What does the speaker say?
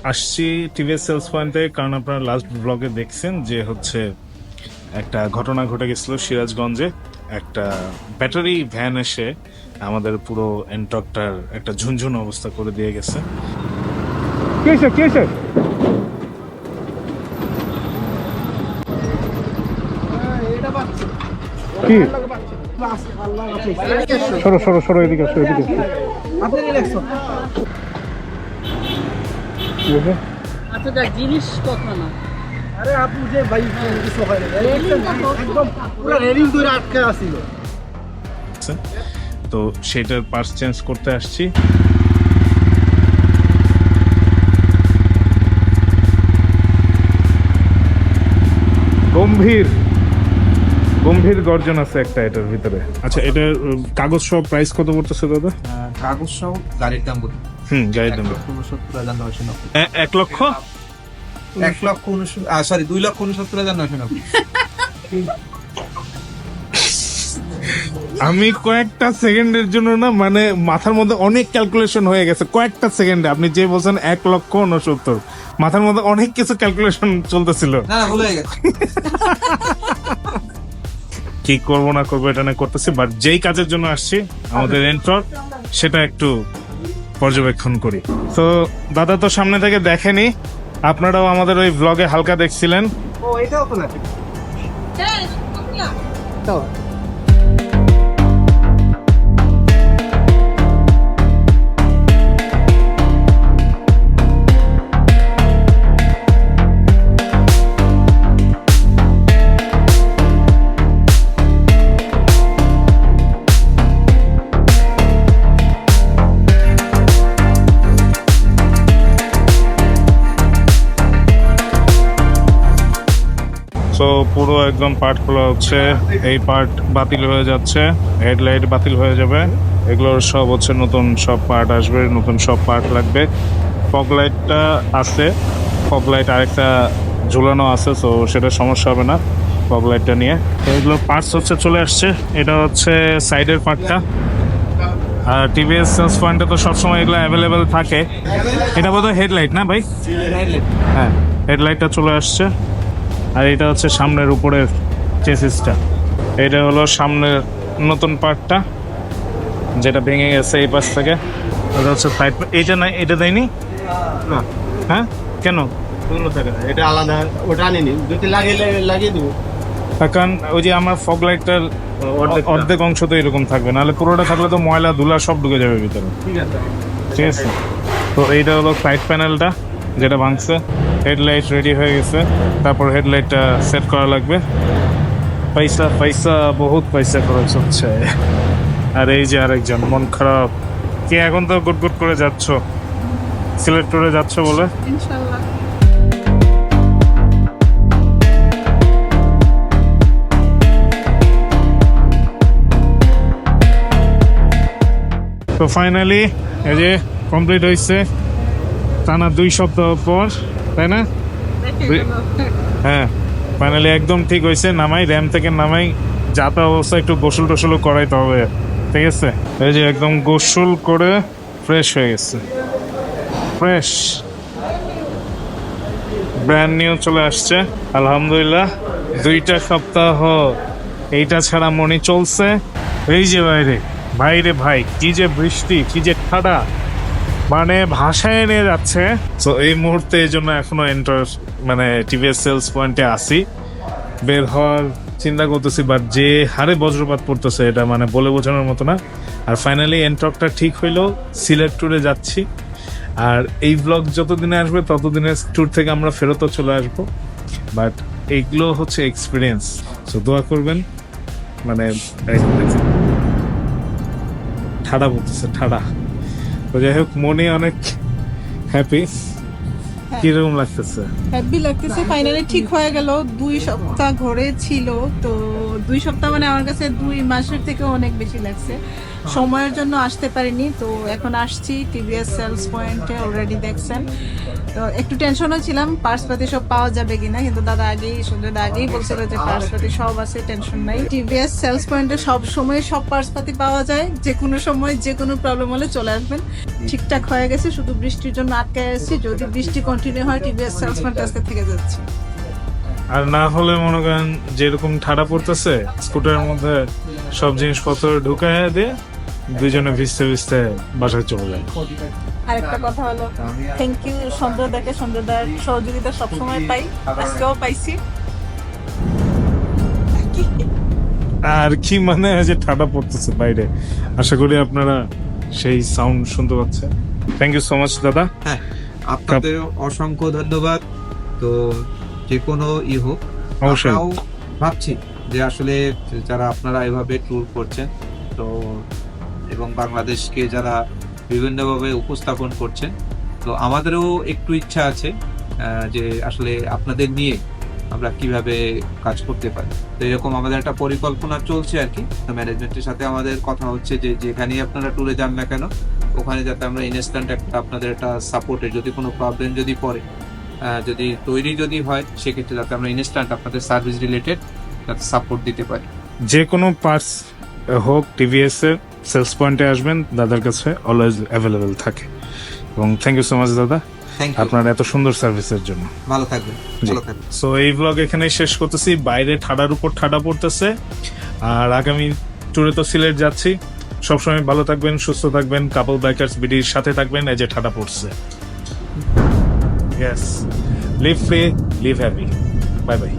আসছি TVS sales পয়েন্টে, কারণ আপনারা লাস্ট ব্লগে দেখছেন যে হচ্ছে একটা ঘটনা ঘটে গেছিল সিরাজগঞ্জে। একটা ব্যাটারি ভ্যান এসে আমাদের পুরো এনটর্কটার একটা ঝুনঝুন অবস্থা করে দিয়ে গেছে। সরো এদিকে আসো, এদিকে আচ্ছা দেখ, জিনিস কথা না। আরে আপু যে ভাই কিছু হয় না, একদম পুরো রেলিং ধরে আটকে আছিল। তো সেটার পার্টস চেঞ্জ করতে আসছি। গম্ভীর গর্জন আছে একটা এটার ভিতরে। আচ্ছা, এটার কাগজ সহ প্রাইস কত পড়তেছে দাদা? কাগজ সহ গাড়ির দাম বলুন। গাড়ির দাম 1 লক্ষ 2,69,990। আমি কয়েকটা সেকেন্ডের জন্য না, মানে মাথার মধ্যে অনেক ক্যালকুলেশন হয়ে গেছে। কয়েকটা সেকেন্ডে আপনি যে বলছেন 1,69,000, মাথার মধ্যে অনেক কিছু ক্যালকুলেশন চলতেছিল। কি করবো না করবো এটা না করতেছি, বাট যেই কাজের জন্য আসছি আমাদের এন্টর্ক, সেটা একটু পর্যবেক্ষণ করি। তো দাদা তো সামনে থেকে দেখেনি, আপনারাও আমাদের ওই ব্লগে হালকা দেখছিলেন। ও এটাও তো না। তো পুরো একদম পার্ট খোলা হচ্ছে, এই পার্ট বাতিল হয়ে যাচ্ছে, হেডলাইট বাতিল হয়ে যাবে, এগুলোর সব হচ্ছে নতুন সব পার্ট আসবে, নতুন সব পার্ট লাগবে। ফগ লাইটটা আছে, ফগ লাইট আরেকটা ঝুলানো আছে, তো সেটা সমস্যা হবে না ফগ লাইটটা নিয়ে। এগুলো পার্টস হচ্ছে চলে আসছে। এটা হচ্ছে সাইডের পার্টটা। আর টিভিএস সেলস পয়েন্টে তো সবসময় এগুলো অ্যাভেলেবেল থাকে। এটা বোধহয় হেডলাইট না ভাই? হ্যাঁ, হেডলাইটটা চলে আসছে। আর এটা হচ্ছে সামনের উপরের চেসিসটা। এটা হলো সামনের নতুন পার্টটা, যেটা ভেঙে গেছে এই পাশ থেকে। এটা হচ্ছে সাইড। এটা নাই, এটা দেয়নি না। হ্যাঁ, কেন? এটা আলাদা, ওটা আনিনি। যদি লাগিয়ে দিব। কারণ ওই যে আমার ফগ লাইটটার অর্ধেক অংশ তো এরকম থাকবে, নাহলে পুরোটা থাকলে তো ময়লা ধুলা সব ঢুকে যাবে ভিতরে। ঠিক আছে। তো এইটা হলো সাইড প্যানেলটা যেটা ভাঙছে। হেডলাইট রেডি হয়ে গেছে, তারপর হেডলাইটটা সেট করা লাগবে। পয়সা বহুত পয়সা খরচ হচ্ছে। আর এই যে আরেকজন, মন খারাপ। কে এখন তো গুট করে যাচ্ছ, সিলেট ট্যুরে যাচ্ছ বলে? ইনশাআল্লাহ। তো ফাইনালি এই যে কমপ্লিট হয়েছে, টানা 2 সপ্তাহ পর, তাই না? হ্যাঁ, ফাইনালি একদম ঠিক হয়েছে। নামাই, র্যাম থেকে নামাই, যাতা অবস্থা একটু গোসল টোসলও করাইতে হবে। ঠিক আছে, এই যে একদম গোসল করে ফ্রেশ হয়ে গেছে, ফ্রেশ ব্র্যান্ড নিউ চলে আসছে আলহামদুলিল্লাহ। 2টা সপ্তাহ এইটা ছাড়া মনে চলছে। এই যে বাইরে ভাই কি যে বৃষ্টি, কি যে ঠাডা, মানে ভাষায় এনে যাচ্ছে। তো এই মুহূর্তে এই জন্য এখনো মানে টিভিএস সেলস পয়েন্টে আসি, বের হওয়ার চিন্তা করতেছি, বাট যে হারে বজ্রপাত পড়তেছে এটা মানে বলে বোঝানোর মতো না। আর ফাইনালি এনটর্কটা ঠিক হইলো, সিলেট ট্যুরে যাচ্ছি। আর এই ব্লগ যতদিনে আসবে ততদিনের ট্যুর থেকে আমরা ফেরতও চলে আসবো, বাট এইগুলো হচ্ছে এক্সপিরিয়েন্স। তো দোয়া করবেন। মানে ঠাডা পড়তেছে, ঠাডা। তো যাই হোক, মনে অনেক হ্যাপি। কিরকম লাগতেছে? হ্যাপি লাগতেছে, ফাইনালি ঠিক হয়ে গেল। 2 সপ্তাহ ঘরে ছিল, তো 2 সপ্তাহ মানে আমার কাছে 2 মাসের থেকে অনেক বেশি লাগছে। সময়ের জন্য আসতে পারিনি, তো এখন আসছি টিভিএস সেলস পয়েন্টে। অলরেডি দেখছেন, তো একটু টেনশনও ছিলাম পার্সপাতি সব পাওয়া যাবে কিনা, কিন্তু দাদা সঞ্জয় দা আগেই বলছিল যে পার্সপাতি সব আছে, টেনশন নাই। টিভিএস সেলস পয়েন্টে সব সময় সব পার্সপাতি পাওয়া যায়, যে কোনো সময় যে কোনো প্রবলেম হলে চলে আসবেন। ঠিকঠাক হয়ে গেছে, শুধু বৃষ্টির জন্য আটকে আসছি। যদি বৃষ্টি কন্টিনিউ হয় টিভিএস সেলস পয়েন্ট আজকে থেকে যাচ্ছি। আর না হলে মনে করেন যেরকম ঠাডা পড়তেছে, স্কুটারের মধ্যে সব জিনিসপত্র ঢুকাইয়া দিয়ে দুইজনে ভিজতে ভিজতে বাসায় চলে যায়। আরেকটা কথা হলো, থ্যাংক ইউ সঞ্জয় দাকে, সঞ্জয় দার সহযোগিতা সবসময় পাই, আজকেও পাইছি। আর কি মানে যে ঠাডা পড়তেছে বাইরে, আশা করি আপনারা সেই সাউন্ড শুনতে পাচ্ছেন। থ্যাংক ইউ সো মাচ দাদা। হ্যাঁ, আপনাদের অসংখ্য ধন্যবাদ। তো যে কোনো হোক, অবশ্যই। আমরাও ভাবছি যে আসলে যারা আপনারা এভাবে ট্যুর করছেন, তো এবং বাংলাদেশকে যারা বিভিন্নভাবে উপস্থাপন করছেন, তো আমাদেরও একটু ইচ্ছা আছে যে আসলে আপনাদের নিয়ে আমরা কিভাবে কাজ করতে পারি। তো এরকম আমাদের একটা পরিকল্পনা চলছে আর কি। তো ম্যানেজমেন্টের সাথে আমাদের কথা হচ্ছে যে যেখানেই আপনারা ট্যুরে যান না কেন, ওখানে যাতে আমরা ইনস্ট্যান্ট একটা আপনাদের একটা সাপোর্টের, যদি কোনো প্রবলেম যদি পড়ে, যদি তৈরি যদি হয়, সেক্ষেত্রে যাতে আমরা ইনস্ট্যান্ট আপনাদের সার্ভিস রিলেটেড যাতে সাপোর্ট দিতে পারি। যে কোনো পার্টস হোক টিভিএস এর সেলস পয়েন্টে আসবেন, দাদার কাছে অলওয়েজ অ্যাভেলেবেল থাকে। এবং থ্যাংক ইউ সো মাচ দাদা, থ্যাংক ইউ, আপনার এত সুন্দর সার্ভিসের জন্য। ভালো থাকবেন, ভালো থাকবেন। সো এই ব্লগ এখানেই শেষ করতেছি। বাইরে ঠাডার উপর ঠাডা পড়তেছে, আর আগামী ট্যুরে তো সিলেট যাচ্ছি। সবসময় ভালো থাকবেন, সুস্থ থাকবেন, কাপল বাইকার্স বিডির সাথে থাকবেন। এই যে ঠাডা পড়ছে, yes, live free, live happy, bye by.